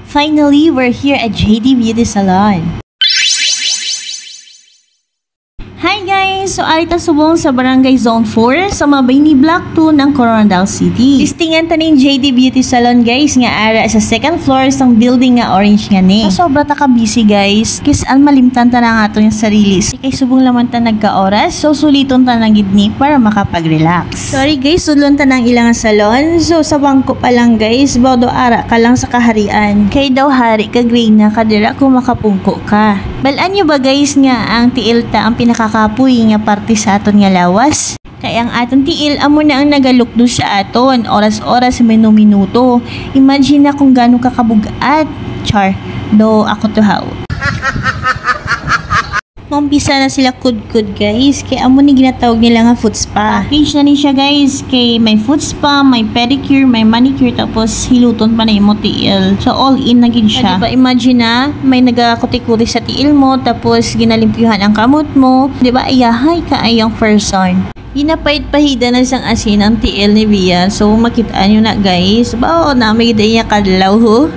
Finally, we're here at JD Beauty Salon. Hi guys! So, arita subong sa Barangay Zone 4 sa mabay ni Block 2 ng Coronadal City. Listingan ta ning JD Beauty Salon guys nga ara sa second floor sang building nga orange nga ni. So, sobra ta ka busy guys. Kis an malimtan ta na nga ato yung sarili. Kay subong laman ta nagka-oras. So, suliton ta ng gidni para makapag-relax. Sorry guys, sulon ta ng ilang salon. So, sa bangko pa lang guys. Bawdo ara ka lang sa kaharian. Kay daw hari ka gray na kadira kung makapungko ka. Balaan nyo ba guys nga ang tiil ta ang pinakakapoy nga parte sa aton nga lawas? Kaya ang aton tiil amo na ang nagaluk do sa aton oras-oras minuto. Imagine na kung gaano kakabugat. Char, do ako to how. Mampisa na sila kud-kud guys. Kaya amo ni ginatawag nila nga foot spa. Package na ni siya guys. Kay may foot spa, may pedicure, may manicure, tapos hiluton pa na yung tiil. So all in na gid siya. Diba imagine na may nagakuti-kuti sa tiil mo, tapos ginalimpyuhan ang kamot mo. Diba ayahay ka ayang person. Ginapahid-pahida na isang asin ang tiil ni Bia. So makitaan nyo na guys. Bao na may gidaya kadlaw ho.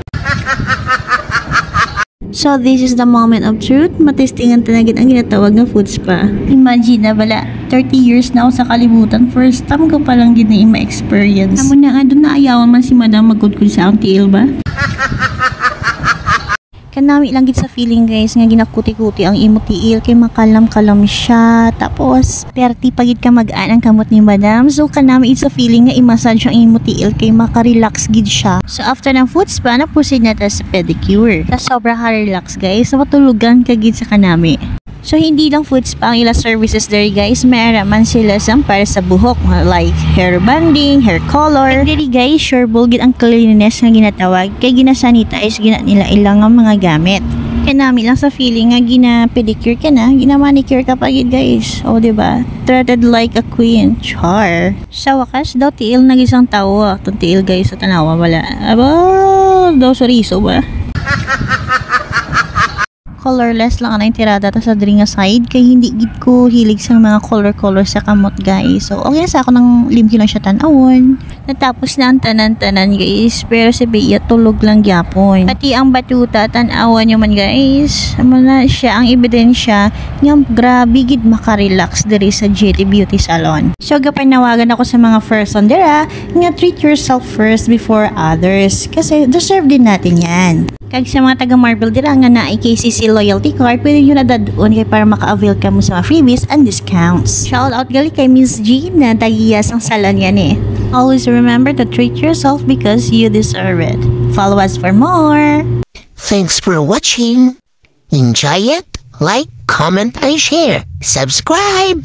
So, this is the moment of truth. Matestingan tanagin ang ginatawag na foot spa. Imagine na bala, 30 years na ako sa kalibutan. First time ko palang din na ma-experience. Amo na nga, doon na ayawan man si madam magkudkud sa ang tiil ba? Kanami lang gid sa feeling guys nga ginakuti-kuti ang imo tiil kay makalam-kalam siya, tapos perti pagid ka mag-an ang kamot ni madam. So kanami sa feeling nga i-massage ang imo tiil kay maka-relax gid siya. So after ng foot spa na proceed na ta sa pedicure. Ta sobra ka relax guys, so matulugan ka gid sa kanami. So hindi lang foot spa ang ila services there guys, mayroon man sila sang para sa buhok like hair banding, hair color. And diri guys, sure bulgid ang cleanliness nga ginatawag kay ginasanitize gina nila ilang mga gamit. Kaya namin lang sa feeling nga gina-pedicure ka na, gina-manicure ka pa gid guys. O diba? Treated like a queen. Char. Sa wakas daw tiil nag isang tawo. Itong tiil guys sa tanawa wala. Aba, daw soriso ba? Colorless lang ang tirada ta sa dringa side kay hindi gid ko hilig sa mga color sa kamot guys. So okay na sa ako ng limki lang siya tanawon. Natapos na ang tanan-tanan guys, pero si Bea tulog lang gyapon. Pati ang batuta tanawan nyo man guys. Amo na siya ang ebidensya nga grabe gid maka-relax diri sa JD Beauty Salon. So gapanawagan ako sa mga person dira nga treat yourself first before others kasi deserve din natin yan. Kag sa mga taga Marble dira nga na KCC loyalty card, pwede nyo na dadon kay para maka-avail ka mo sa mga freebies and discounts. Shout out gali kay Miss G na tagiyas ang salon yan eh. Always remember to treat yourself because you deserve it. Follow us for more. Thanks for watching. Enjoy it, like, comment, and share. Subscribe.